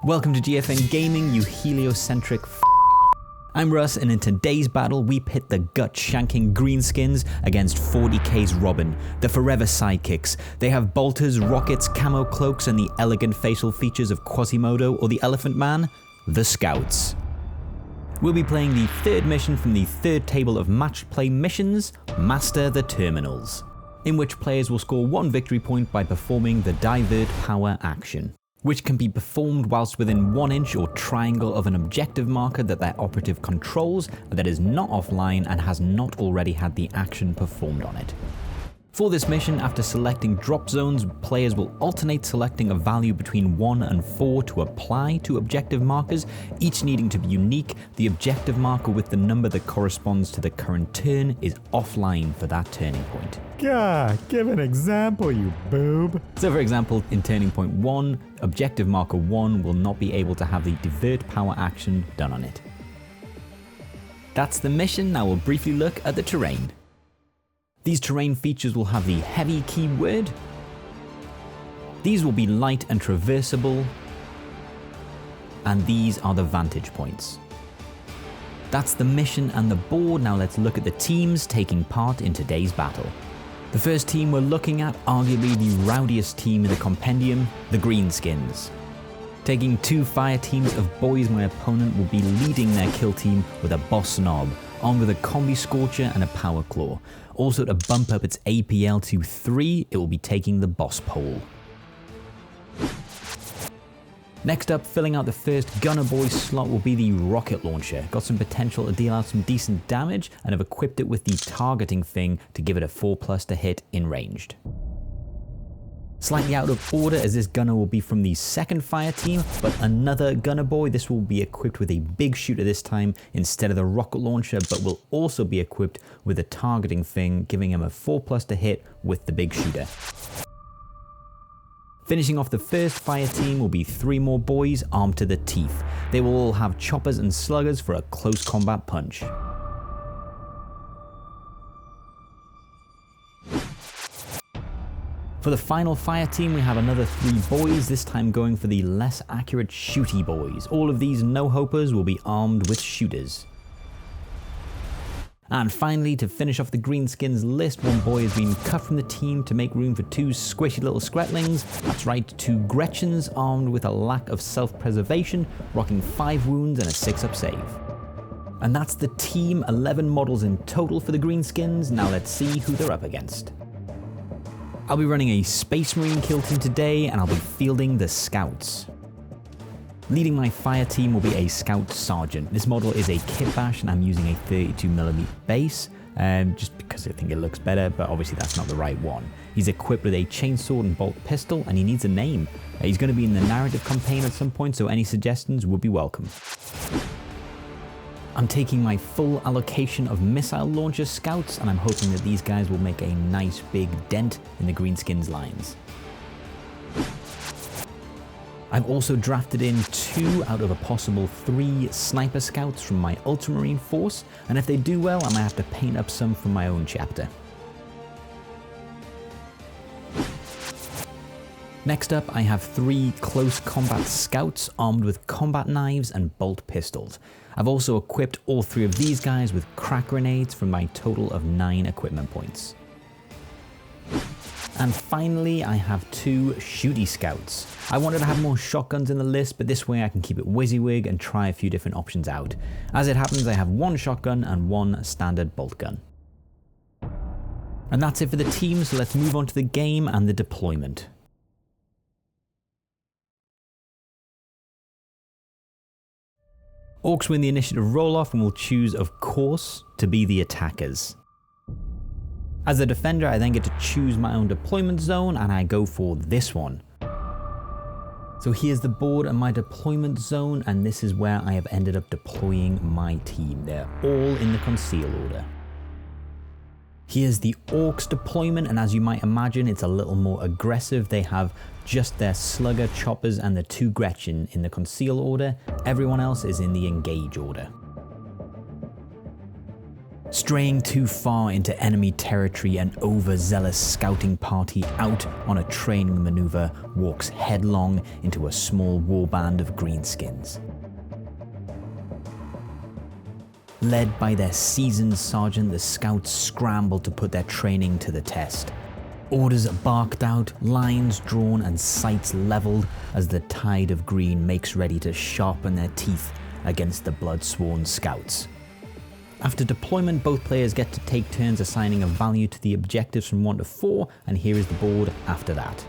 Welcome to GFN Gaming, you heliocentric I'm Russ, and in today's battle we pit the gut-shanking Greenskins against 40k's Robin, the forever sidekicks. They have bolters, rockets, camo cloaks, and the elegant facial features of Quasimodo or the Elephant Man, the Scouts. We'll be playing the third mission from the third table of match play missions, Master the Terminals, in which players will score 1 victory point by performing the Divert Power action, which can be performed whilst within 1 inch or triangle of an objective marker that their operative controls that is not offline and has not already had the action performed on it. For this mission, after selecting drop zones, players will alternate selecting a value between 1 and 4 to apply to objective markers, each needing to be unique. The objective marker with the number that corresponds to the current turn is offline for that turning point. Gah, give an example, you boob. So for example, in turning point 1, objective marker 1 will not be able to have the divert power action done on it. That's the mission. Now we'll briefly look at the terrain. These terrain features will have the heavy keyword. These will be light and traversable. And these are the vantage points. That's the mission and the board. Now let's look at the teams taking part in today's battle. The first team we're looking at, arguably the rowdiest team in the compendium, the Greenskins. Taking 2 fire teams of boys, my opponent will be leading their kill team with a boss knob, armed with a Kombi Skorcha and a PowerKlaw. Also, to bump up its APL to 3, it will be taking the boss pole. Next up, filling out the first Gunner Boy slot will be the Rocket Launcher. Got some potential to deal out some decent damage, and have equipped it with the targeting Fing to give it a 4+ to hit in ranged. Slightly out of order, as this gunner will be from the second fire team, but another Gunner Boy. This will be equipped with a big shooter this time instead of the rocket launcher, but will also be equipped with a targeting Fing, giving him a 4+ to hit with the big shooter. Finishing off the first fire team will be 3 more boys armed to the teeth. They will all have choppers and sluggers for a close combat punch. For the final fire team, we have another 3 boys, this time going for the less accurate shooty boys. All of these no-hopers will be armed with shooters. And finally, to finish off the Greenskins list, 1 boy has been cut from the team to make room for 2 squishy little scretlings. That's right, 2 Gretchens armed with a lack of self-preservation, rocking 5 wounds and a 6-up save. And that's the team, 11 models in total for the Greenskins. Now let's see who they're up against. I'll be running a Space Marine kill team today, and I'll be fielding the Scouts. Leading my fire team will be a Scout Sergeant. This model is a kit bash, and I'm using a 32mm base, just because I think it looks better, but obviously that's not the right one. He's equipped with a Chainsword and bolt pistol, and he needs a name. He's going to be in the narrative campaign at some point, so any suggestions would be welcome. I'm taking my full allocation of missile launcher scouts, and I'm hoping that these guys will make a nice big dent in the Greenskins lines. I've also drafted in 2 out of a possible 3 sniper scouts from my Ultramarine force, and if they do well, I might have to paint up some from my own chapter. Next up, I have 3 close combat scouts armed with combat knives and bolt pistols. I've also equipped all 3 of these guys with Krak grenades for my total of 9 equipment points. And finally, I have 2 shooty scouts. I wanted to have more shotguns in the list, but this way I can keep it WYSIWYG and try a few different options out. As it happens, I have 1 shotgun and 1 standard bolt gun. And that's it for the team, so let's move on to the game and the deployment. Orcs win the initiative roll-off and will choose, of course, to be the attackers. As a defender, I then get to choose my own deployment zone, and I go for this one. So here's the board and my deployment zone, and this is where I have ended up deploying my team. They're all in the conceal order. Here's the Orcs deployment, and as you might imagine, it's a little more aggressive. They have just their Slugga, Choppers, and the 2 Gretchen in the conceal order. Everyone else is in the engage order. Straying too far into enemy territory, an overzealous scouting party out on a training maneuver walks headlong into a small warband of Greenskins. Led by their seasoned sergeant, the scouts scramble to put their training to the test. Orders barked out, lines drawn and sights leveled as the tide of green makes ready to sharpen their teeth against the blood-sworn scouts. After deployment, both players get to take turns assigning a value to the objectives from 1 to 4, and here is the board after that.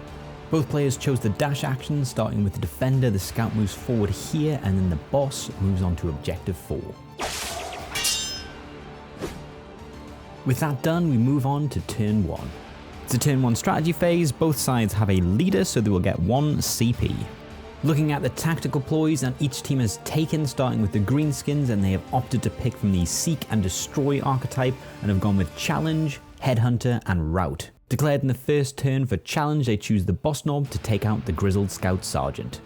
Both players chose the dash action, starting with the defender. The scout moves forward here, and then the boss moves on to objective 4. With that done, we move on to turn 1. It's a turn 1 strategy phase. Both sides have a leader, so they will get 1 CP. Looking at the tactical ploys that each team has taken, starting with the Greenskins, and they have opted to pick from the Seek and Destroy archetype and have gone with Challenge, Headhunter and Rout. Declared in the first turn for Challenge, they choose the Boss Knob to take out the Grizzled Scout Sergeant.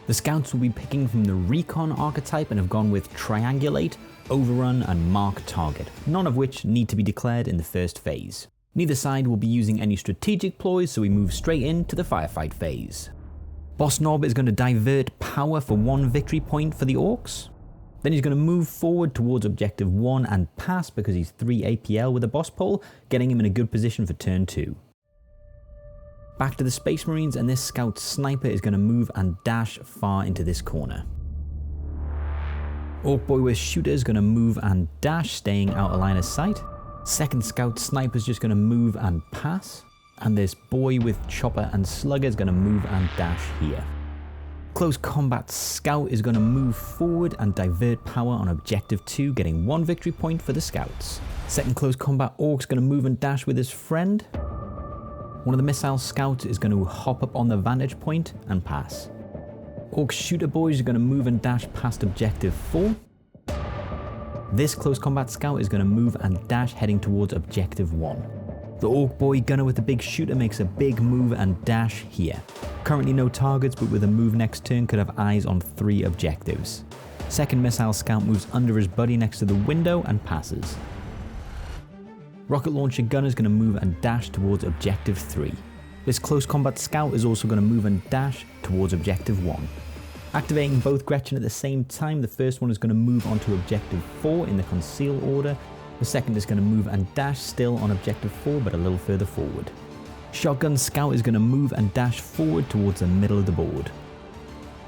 The Scouts will be picking from the Recon archetype and have gone with Triangulate, Overrun and Mark Target, none of which need to be declared in the first phase. Neither side will be using any strategic ploys, so we move straight into the firefight phase. Boss Knob is going to divert power for 1 victory point for the Orcs. Then he's going to move forward towards objective 1 and pass because he's 3 APL with a boss pole, getting him in a good position for turn 2. Back to the Space Marines, and this scout sniper is going to move and dash far into this corner. Orc boy with Shoota is going to move and dash, staying out of line of sight. Second scout sniper is just going to move and pass. And this boy with Choppa and Slugga is going to move and dash here. Close combat scout is going to move forward and divert power on objective 2, getting 1 victory point for the scouts. Second close combat orc is going to move and dash with his friend. One of the missile scouts is going to hop up on the vantage point and pass. Orc shooter boys are going to move and dash past objective 4. This close combat scout is going to move and dash heading towards objective 1. The Orc boy gunner with the big shooter makes a big move and dash here. Currently no targets, but with a move next turn could have eyes on 3 objectives. Second missile scout moves under his buddy next to the window and passes. Rocket launcher gunner is going to move and dash towards objective 3. This close combat scout is also going to move and dash towards objective 1. Activating both Gretchen at the same time, the first one is going to move onto objective 4 in the conceal order. The second is going to move and dash still on objective 4 but a little further forward. Shotgun scout is going to move and dash forward towards the middle of the board.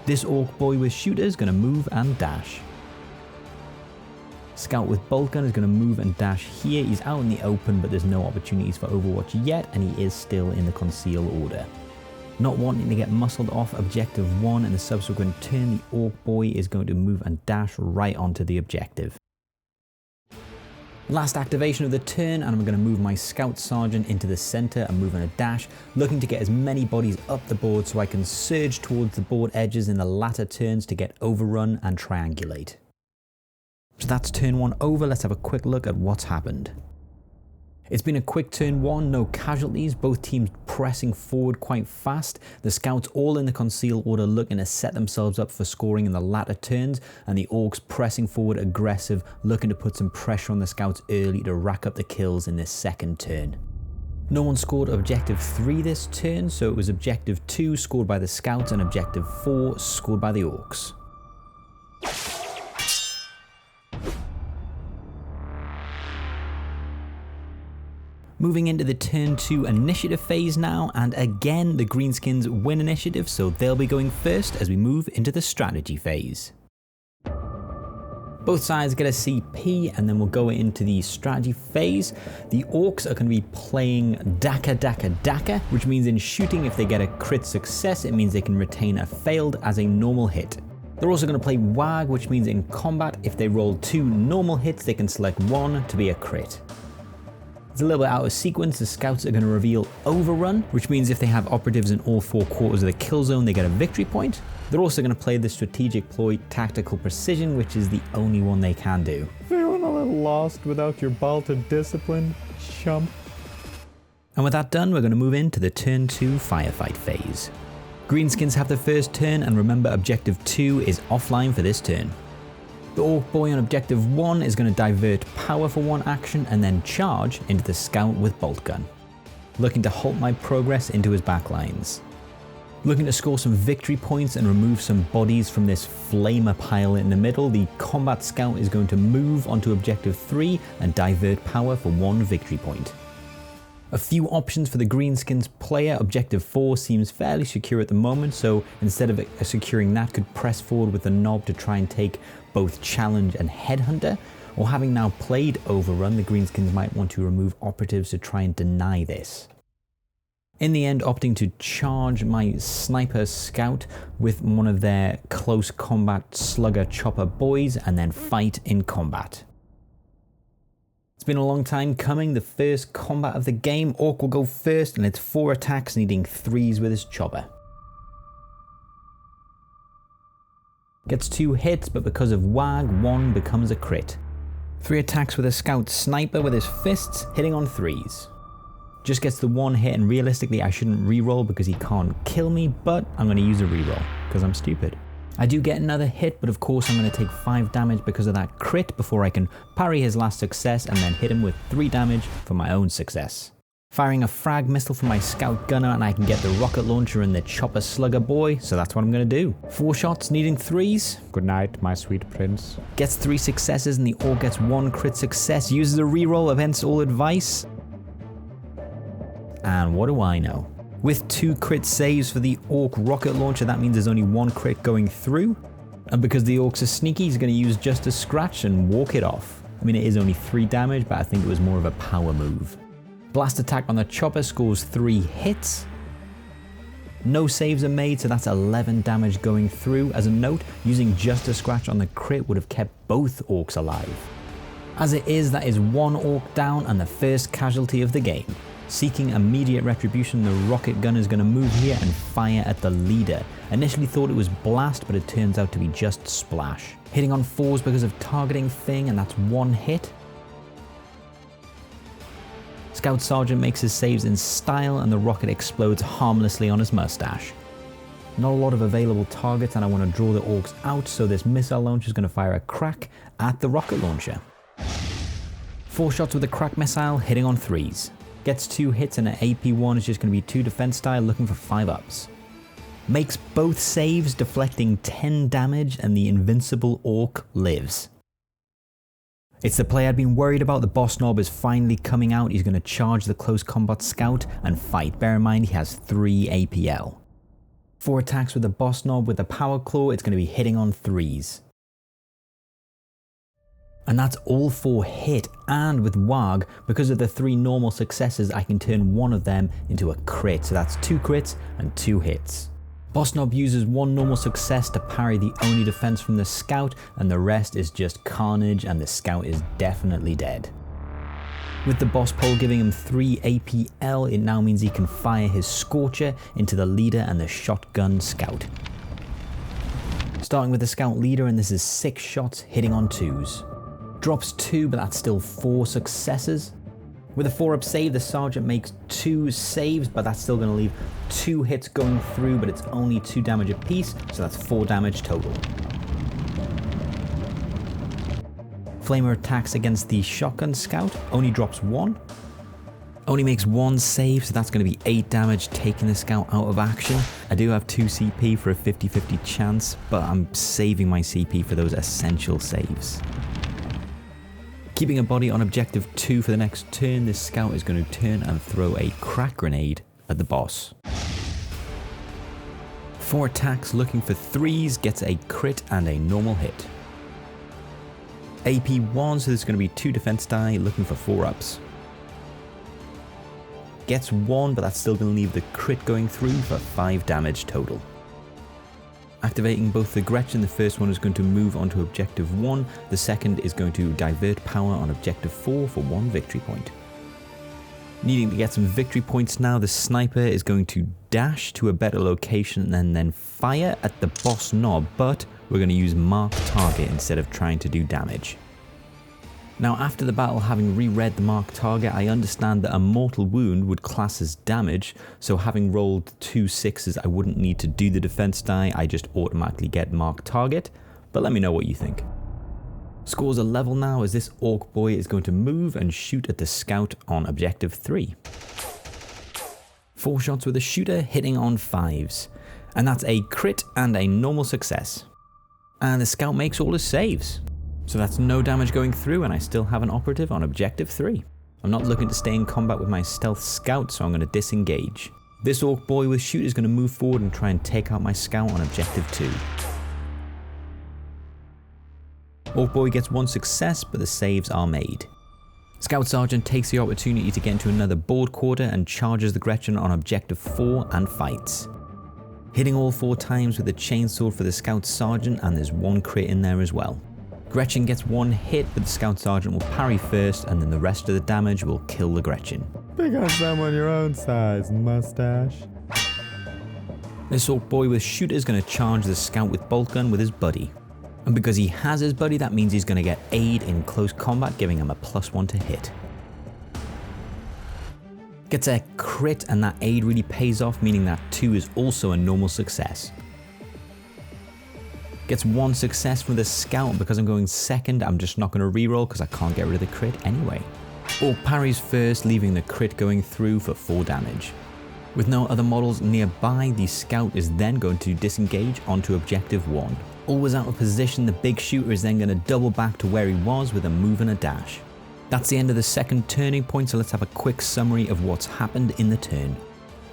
This orc boy with shooter is going to move and dash. Scout with Boltgun is going to move and dash here. He's out in the open, but there's no opportunities for Overwatch yet, and he is still in the conceal order. Not wanting to get muscled off objective 1 in the subsequent turn, the orc boy is going to move and dash right onto the objective. Last activation of the turn, and I'm going to move my scout sergeant into the center and move on a dash, looking to get as many bodies up the board so I can surge towards the board edges in the latter turns to get overrun and triangulate. So that's turn 1 over. Let's have a quick look at what's happened. It's been a quick turn 1, no casualties, both teams pressing forward quite fast. The scouts all in the conceal order looking to set themselves up for scoring in the latter turns, and the orcs pressing forward aggressive, looking to put some pressure on the scouts early to rack up the kills in this second turn. No one scored objective 3 this turn, so it was objective 2 scored by the scouts and objective 4 scored by the orcs. Moving into the turn 2 initiative phase now, and again the Greenskins win initiative, so they'll be going first as we move into the strategy phase. Both sides get a CP, and then we'll go into the strategy phase. The orcs are going to be playing Daka, which means in shooting if they get a crit success, it means they can retain a failed as a normal hit. They're also going to play Wag, which means in combat if they roll 2 normal hits, they can select 1 to be a crit. It's a little bit out of sequence. The scouts are going to reveal Overrun, which means if they have operatives in all 4 quarters of the kill zone, they get a victory point. They're also going to play the strategic ploy Tactical Precision, which is the only one they can do. Feeling a little lost without your Balta discipline, chump. And with that done, we're going to move into the turn 2 firefight phase. Greenskins have the first turn, and remember objective 2 is offline for this turn. The Orc Boy on objective 1 is going to divert power for 1 action and then charge into the scout with Boltgun, looking to halt my progress into his backlines. Looking to score some victory points and remove some bodies from this flamer pile in the middle, the combat scout is going to move onto objective 3 and divert power for 1 victory point. A few options for the Greenskins player. Objective 4 seems fairly secure at the moment, so instead of securing that, could press forward with the knob to try and take both Challenge and Headhunter, or having now played Overrun, the Greenskins might want to remove operatives to try and deny this. In the end, opting to charge my sniper scout with one of their close combat Slugga Choppa boys and then fight in combat. It's been a long time coming. The first combat of the game, Orc will go first and it's 4 attacks needing 3s with his Chopper. Gets 2 hits, but because of WAG, 1 becomes a crit. 3 attacks with a scout sniper with his fists, hitting on 3s. Just gets the 1 hit, and realistically I shouldn't reroll because he can't kill me, but I'm going to use a reroll because I'm stupid. I do get another hit, but of course I'm going to take 5 damage because of that crit before I can parry his last success and then hit him with 3 damage for my own success. Firing a frag missile from my scout gunner and I can get the rocket launcher and the Choppa Slugga boy, so that's what I'm going to do. 4 shots needing 3s. Good night, my sweet prince. Gets 3 successes and the Orc gets 1 crit success, uses a reroll against all advice. And what do I know? With 2 crit saves for the Orc rocket launcher, that means there's only 1 crit going through. And because the Orcs are sneaky, he's going to use just a scratch and walk it off. I mean, it is only 3 damage, but I think it was more of a power move. Blast attack on the Chopper scores 3 hits. No saves are made, so that's 11 damage going through. As a note, using just a scratch on the crit would have kept both Orcs alive. As it is, that is 1 Orc down and the first casualty of the game. Seeking immediate retribution, the rocket gun is going to move here and fire at the leader. Initially thought it was blast, but it turns out to be just splash. Hitting on 4s because of targeting Fing, and that's 1 hit. Scout Sergeant makes his saves in style and the rocket explodes harmlessly on his mustache. Not a lot of available targets and I want to draw the Orcs out, so this missile launcher is going to fire a Krak at the rocket launcher. 4 shots with the Krak missile, hitting on 3s. Gets 2 hits and an AP1 is just going to be 2 defense style, looking for 5 ups. Makes both saves, deflecting 10 damage, and the invincible Orc lives. It's the play I'd been worried about. The boss knob is finally coming out. He's going to charge the close combat scout and fight. Bear in mind he has 3 APL. 4 attacks with the boss knob. With the PowerKlaw, it's going to be hitting on 3s. And that's all 4 hit, and with WAG, because of the 3 normal successes, I can turn 1 of them into a crit, so that's 2 crits and 2 hits. Boss knob uses 1 normal success to parry the only defense from the scout, and the rest is just carnage and the scout is definitely dead. With the boss pole giving him 3 APL, it now means he can fire his Skorcha into the leader and the shotgun scout. Starting with the scout leader, and this is 6 shots hitting on 2s. Drops 2, but that's still 4 successes. With a 4-up save, the sergeant makes 2 saves, but that's still going to leave 2 hits going through, but it's only 2 damage apiece, so that's 4 damage total. Flamer attacks against the shotgun scout, only drops 1. Only makes 1 save, so that's going to be 8 damage, taking the scout out of action. I do have 2 CP for a 50-50 chance, but I'm saving my CP for those essential saves. Keeping a body on objective 2 for the next turn, this scout is going to turn and throw a Krak grenade at the boss. 4 attacks looking for 3s, gets a crit and a normal hit. AP1, so there's going to be 2 defense die looking for 4 ups. Gets 1, but that's still going to leave the crit going through for 5 damage total. Activating both the Gretchen, the first one is going to move onto objective 1, the second is going to divert power on objective 4 for 1 victory point. Needing to get some victory points now, the sniper is going to dash to a better location and then fire at the boss knob, but we're going to use mark target instead of trying to do damage. Now after the battle, having reread the mark target, I understand that a mortal wound would class as damage, so having rolled 2 6s I wouldn't need to do the defense die, I just automatically get mark target, but let me know what you think. Scores are level now as this orc boy is going to move and shoot at the scout on objective 3. 4 shots with a shooter hitting on 5s. And that's a crit and a normal success. And the scout makes all his saves. So that's no damage going through and I still have an operative on objective 3. I'm not looking to stay in combat with my stealth scout, so I'm going to disengage. This orc boy with shoot is going to move forward and try and take out my scout on objective 2. Orc boy gets 1 success, but the saves are made. Scout Sergeant takes the opportunity to get into another board quarter and charges the Gretchen on objective 4 and fights. Hitting all 4 times with the Chainsword for the Scout Sergeant, and there's 1 crit in there as well. Gretchen gets 1 hit, but the Scout Sergeant will parry first, and then the rest of the damage will kill the Gretchen. Pick on someone your own size, mustache. This orc boy with shooter is going to charge the Scout with Boltgun with his buddy. And because he has his buddy, that means he's going to get aid in close combat, giving him a +1 to hit. Gets a crit and that aid really pays off, meaning that 2 is also a normal success. Gets 1 success from the scout, and because I'm going second, I'm just not going to reroll because I can't get rid of the crit anyway. Orc parries first, leaving the crit going through for 4 damage. With no other models nearby, the scout is then going to disengage onto objective 1. Always out of position, the big shooter is then going to double back to where he was with a move and a dash. That's the end of the second turning point, so let's have a quick summary of what's happened in the turn.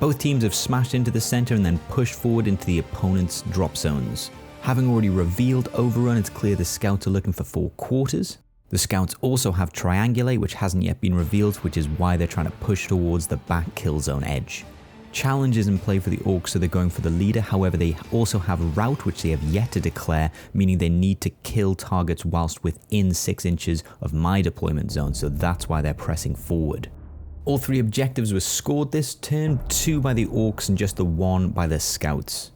Both teams have smashed into the center and then pushed forward into the opponent's drop zones. Having already revealed Overrun, it's clear the scouts are looking for 4 quarters. The scouts also have Triangulate, which hasn't yet been revealed, which is why they're trying to push towards the back kill zone edge. Challenge is in play for the orcs, so they're going for the leader. However, they also have Rout, which they have yet to declare, meaning they need to kill targets whilst within 6 inches of my deployment zone, so that's why they're pressing forward. All 3 objectives were scored this turn, 2 by the orcs and just the 1 by the scouts.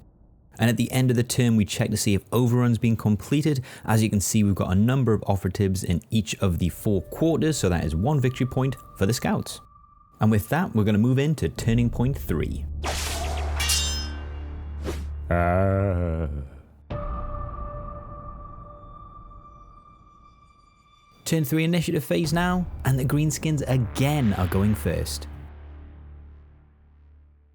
And at the end of the turn, we check to see if Overrun's been completed. As you can see, we've got a number of operatives in each of the 4 quarters, so that is 1 victory point for the scouts. And with that, we're going to move into turning point 3. Turn 3 initiative phase now, and the Greenskins again are going first.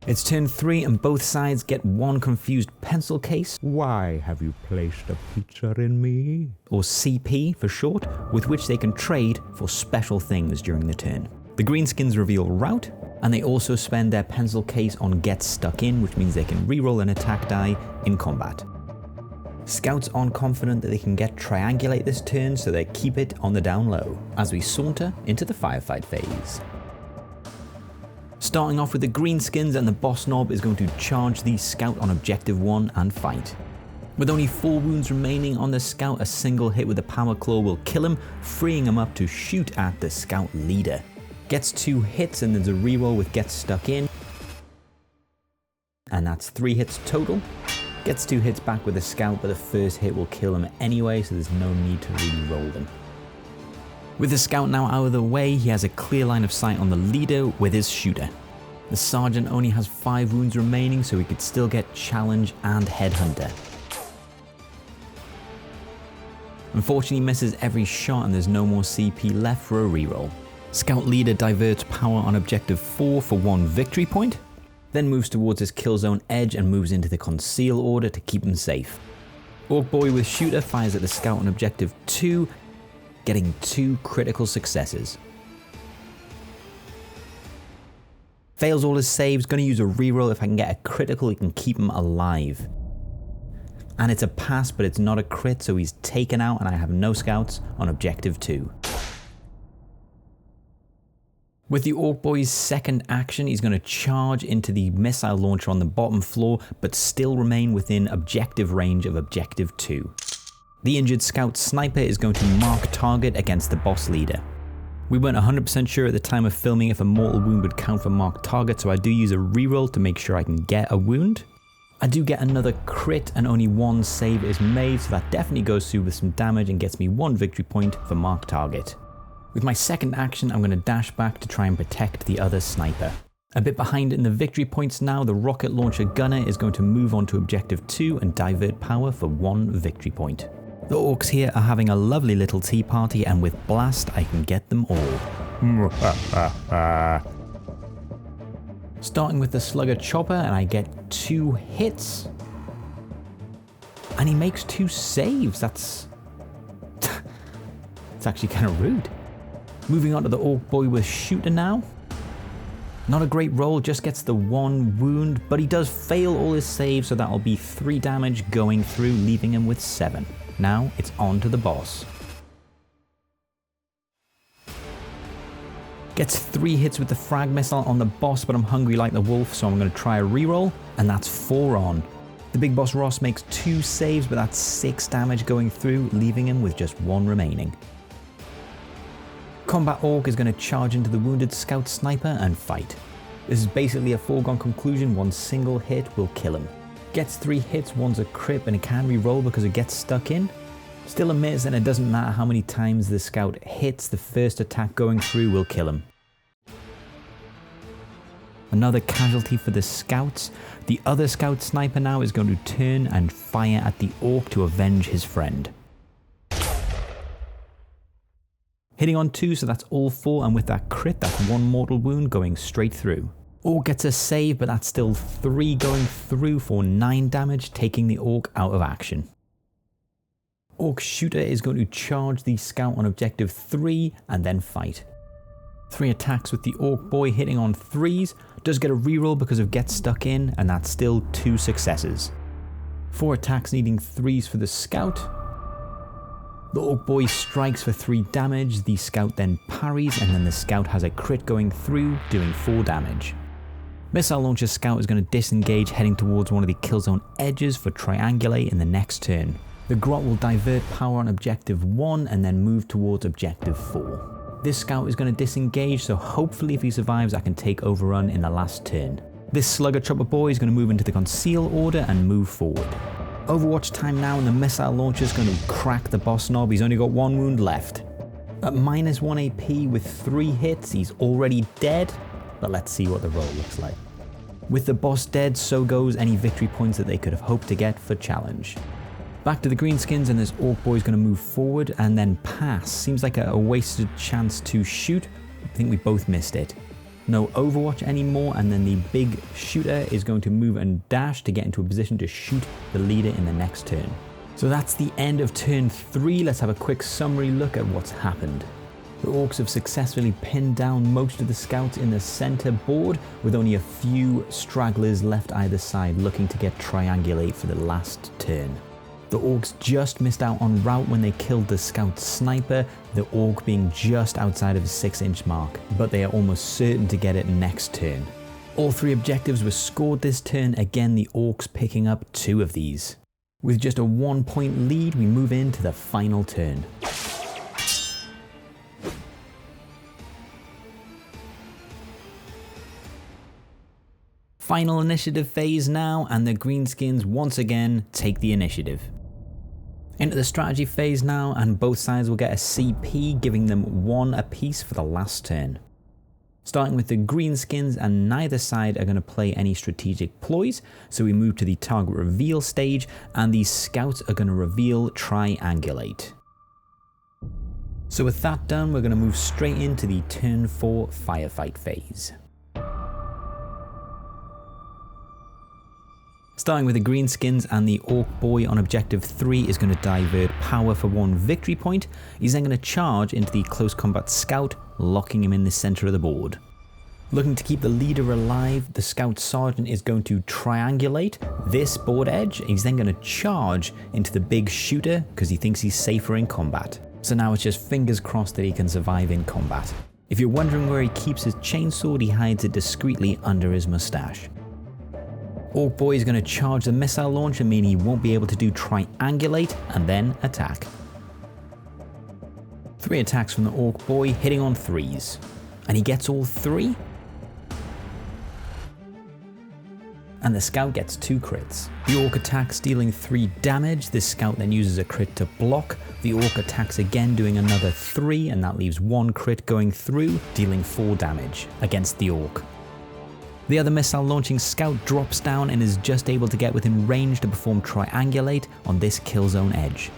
It's turn 3 and both sides get 1 confused pencil case, Why have you placed a picture in me? or CP for short, with which they can trade for special things during the turn. The Greenskins reveal Rout, and they also spend their pencil case on Get Stuck In, which means they can reroll an attack die in combat. Scouts aren't confident that they can get Triangulate this turn, so they keep it on the down low, as we saunter into the firefight phase. Starting off with the Greenskins, and the boss knob is going to charge the scout on objective 1 and fight. With only 4 wounds remaining on the scout, a single hit with the PowerKlaw will kill him, freeing him up to shoot at the scout leader. Gets 2 hits and there's a reroll with Get Stuck In. And that's 3 hits total. Gets 2 hits back with the scout, but the first hit will kill him anyway, so there's no need to really roll them. With the scout now out of the way, he has a clear line of sight on the leader with his shooter. The sergeant only has 5 wounds remaining, so he could still get Challenge and Headhunter. Unfortunately, misses every shot and there's no more CP left for a reroll. Scout leader diverts power on objective 4 for 1 victory point, then moves towards his kill zone edge and moves into the conceal order to keep him safe. Orc boy with shooter fires at the scout on objective 2, getting 2 critical successes. Fails all his saves, gonna use a reroll. If I can get a critical, it can keep him alive. And it's a pass, but it's not a crit, so he's taken out and I have no scouts on objective 2. With the Orc Boy's second action, he's going to charge into the missile launcher on the bottom floor, but still remain within objective range of objective 2. The injured scout sniper is going to mark target against the boss leader. We weren't 100% sure at the time of filming if a mortal wound would count for marked target, so I do use a reroll to make sure I can get a wound. I do get another crit and only 1 save is made, so that definitely goes through with some damage and gets me 1 victory point for marked target. With my second action, I'm going to dash back to try and protect the other sniper. A bit behind in the victory points now, the rocket launcher gunner is going to move on to objective 2 and divert power for 1 victory point. The orcs here are having a lovely little tea party, and with blast I can get them all. Starting with the Slugga Choppa, and I get 2 hits. And he makes 2 saves. That's it's actually kind of rude. Moving on to the orc boy with Shoota now. Not a great roll, just gets the 1 wound, but he does fail all his saves, so that'll be 3 damage going through, leaving him with 7. Now it's on to the boss. Gets 3 hits with the frag missile on the boss, but I'm hungry like the wolf, so I'm going to try a reroll, and that's 4 on. The big boss Ross makes 2 saves, but that's 6 damage going through, leaving him with just 1 remaining. Combat Orc is going to charge into the wounded scout sniper and fight. This is basically a foregone conclusion, 1 single hit will kill him. Gets 3 hits, 1's a crit, and it can re-roll because it gets stuck in. Still a miss, and it doesn't matter how many times the scout hits, the first attack going through will kill him. Another casualty for the scouts. The other scout sniper now is going to turn and fire at the orc to avenge his friend. Hitting on 2, so that's all 4, and with that crit, that's 1 mortal wound going straight through. Orc gets a save, but that's still 3 going through for 9 damage, taking the orc out of action. Orc Shoota is going to charge the scout on objective 3 and then fight. 3 attacks with the orc boy hitting on 3s, does get a reroll because of get stuck in, and that's still 2 successes. 4 attacks needing 3s for the scout. The orc boy strikes for 3 damage, the scout then parries, and then the scout has a crit going through, doing 4 damage. Missile Launcher Scout is going to disengage, heading towards one of the kill zone edges for triangulate in the next turn. The Grot will divert power on objective 1 and then move towards objective 4. This scout is going to disengage, so hopefully if he survives I can take overrun in the last turn. This Slugga Choppa boy is going to move into the conceal order and move forward. Overwatch time now, and the missile launcher is going to crack the boss knob. He's only got 1 wound left. At minus 1 AP with 3 hits, he's already dead, but let's see what the roll looks like. With the boss dead, so goes any victory points that they could have hoped to get for challenge. Back to the Greenskins, and this orc boy is going to move forward and then pass. Seems like a wasted chance to shoot. I think we both missed it. No Overwatch anymore, and then the big Shoota is going to move and dash to get into a position to shoot the leader in the next turn. So that's the end of turn 3. Let's have a quick summary look at what's happened. The orcs have successfully pinned down most of the scouts in the center board, with only a few stragglers left either side looking to get triangulate for the last turn. The orcs just missed out on rout when they killed the scout sniper, the orc being just outside of the 6-inch mark, but they are almost certain to get it next turn. All 3 objectives were scored this turn, again the orcs picking up 2 of these. With just a 1-point lead, we move into the final turn. Final initiative phase now, and the Greenskins once again take the initiative. Into the strategy phase now, and both sides will get a CP, giving them 1 apiece for the last turn. Starting with the Greenskins, and neither side are going to play any strategic ploys, so we move to the target reveal stage, and the scouts are going to reveal triangulate. So with that done, we're going to move straight into the turn 4 firefight phase. Starting with the Greenskins, and the orc boy on objective 3 is going to divert power for 1 victory point. He's then going to charge into the close combat scout, locking him in the center of the board. Looking to keep the leader alive, the scout sergeant is going to triangulate this board edge. He's then going to charge into the big Shoota because he thinks he's safer in combat. So now it's just fingers crossed that he can survive in combat. If you're wondering where he keeps his chainsword, he hides it discreetly under his mustache. Orc boy is going to charge the missile launcher, meaning he won't be able to do triangulate and then attack. 3 attacks from the orc boy, hitting on 3s. And he gets all 3. And the scout gets 2 crits. The orc attacks, dealing 3 damage. This scout then uses a crit to block. The orc attacks again, doing another 3, and that leaves 1 crit going through, dealing 4 damage against the orc. The other missile launching scout drops down and is just able to get within range to perform triangulate on this kill zone edge.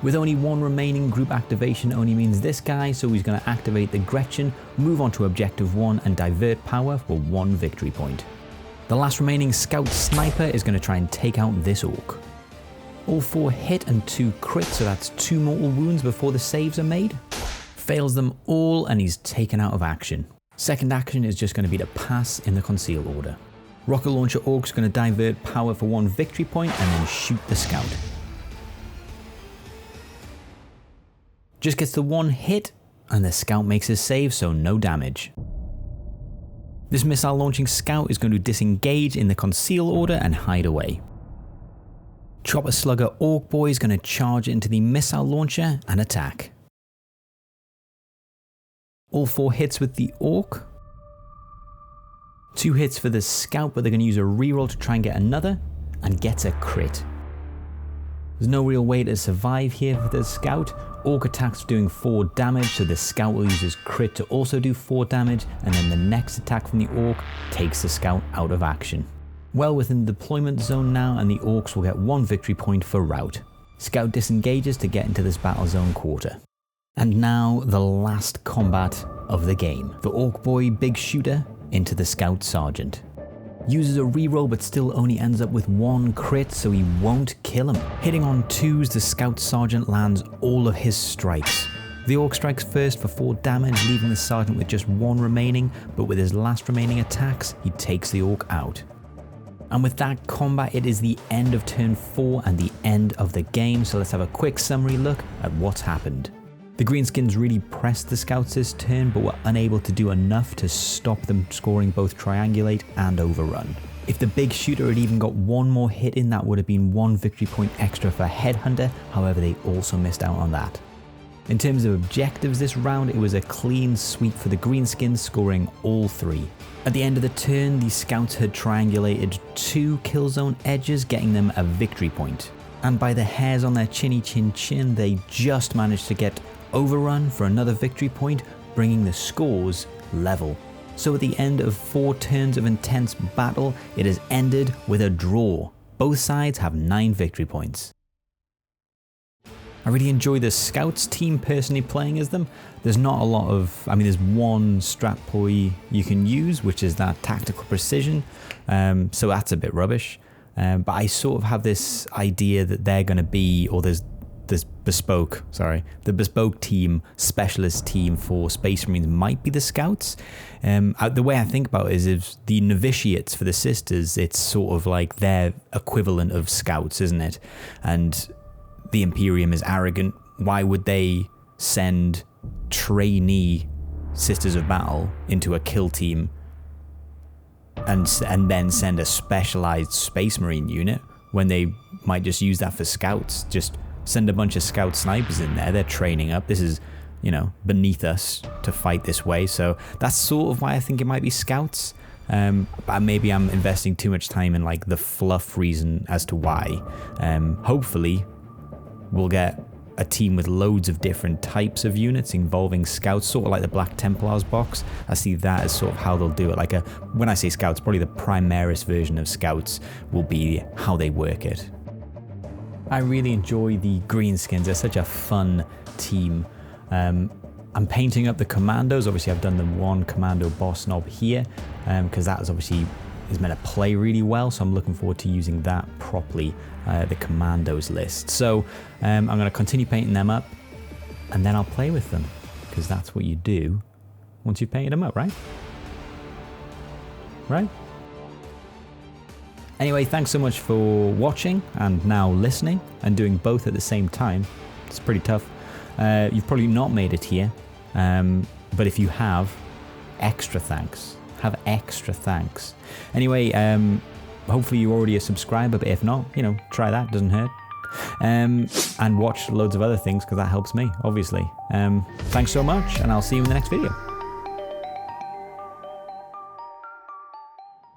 With only one remaining, group activation only means this guy, so he's going to activate the Gretchen, move on to objective 1 and divert power for 1 victory point. The last remaining scout sniper is going to try and take out this orc. All 4 hit and 2 crit, so that's 2 mortal wounds before the saves are made. Fails them all and he's taken out of action. Second action is just going to be to pass in the conceal order. Rocket Launcher Orc's going to divert power for 1 victory point and then shoot the scout. Just gets the 1 hit and the scout makes his save, so no damage. This missile launching scout is going to disengage in the conceal order and hide away. Choppa Slugga Orc Boy is going to charge into the missile launcher and attack. All 4 hits with the orc. 2 hits for the scout, but they're going to use a reroll to try and get another, and gets a crit. There's no real way to survive here for the scout. Orc attacks doing 4 damage, so the scout will use his crit to also do 4 damage, and then the next attack from the orc takes the scout out of action. Well within the deployment zone now, and the orcs will get 1 victory point for rout. Scout disengages to get into this battle zone quarter. And now the last combat of the game. The Orc Boy Big Shooter into the Scout Sergeant. Uses a reroll but still only ends up with 1 crit, so he won't kill him. Hitting on 2s, the Scout Sergeant lands all of his strikes. The Orc strikes first for 4 damage, leaving the Sergeant with just 1 remaining, but with his last remaining attacks, he takes the Orc out. And with that combat, it is the end of turn 4 and the end of the game, so let's have a quick summary look at what's happened. The Greenskins really pressed the Scouts this turn, but were unable to do enough to stop them scoring both Triangulate and Overrun. If the Big Shooter had even got 1 more hit in, that would have been 1 victory point extra for Headhunter, however they also missed out on that. In terms of objectives this round, it was a clean sweep for the Greenskins, scoring all 3. At the end of the turn, the Scouts had triangulated 2 kill zone edges, getting them a victory point. And by the hairs on their chinny chin chin, they just managed to get Overrun for another victory point, bringing the scores level. So at the end of 4 turns of intense battle, it has ended with a draw. Both sides have 9 victory points. I really enjoy the Scouts team personally playing as them. There's not a lot of, there's 1 strat ploy you can use, which is that tactical precision, so that's a bit rubbish. But I sort of have this idea that they're going to be, or there's the bespoke team, specialist team for Space Marines might be the Scouts. The way I think about it is if the novitiates for the sisters, it's sort of like their equivalent of Scouts, isn't it? And the Imperium is arrogant. Why would they send trainee Sisters of Battle into a kill team and then send a specialized Space Marine unit when they might just use that for Scouts? Just send a bunch of Scout snipers in there. They're training up. This is, beneath us to fight this way. So that's sort of why I think it might be Scouts. But maybe I'm investing too much time in like the fluff reason as to why. Hopefully we'll get a team with loads of different types of units involving Scouts, sort of like the Black Templars box. I see that as sort of how they'll do it. When I say Scouts, probably the Primaris version of Scouts will be how they work it. I really enjoy the Greenskins. They're such a fun team. I'm painting up the commandos. Obviously, I've done the 1 commando boss knob here because that is meant to play really well. So I'm looking forward to using that properly, the commandos list. So I'm going to continue painting them up and then I'll play with them because that's what you do once you've painted them up, right? Right? Anyway, thanks so much for watching and now listening and doing both at the same time. It's pretty tough. You've probably not made it here, but if you have, extra thanks. Have extra thanks. Anyway, hopefully you're already a subscriber, but if not, try that, doesn't hurt. And watch loads of other things because that helps me, obviously. Thanks so much, and I'll see you in the next video.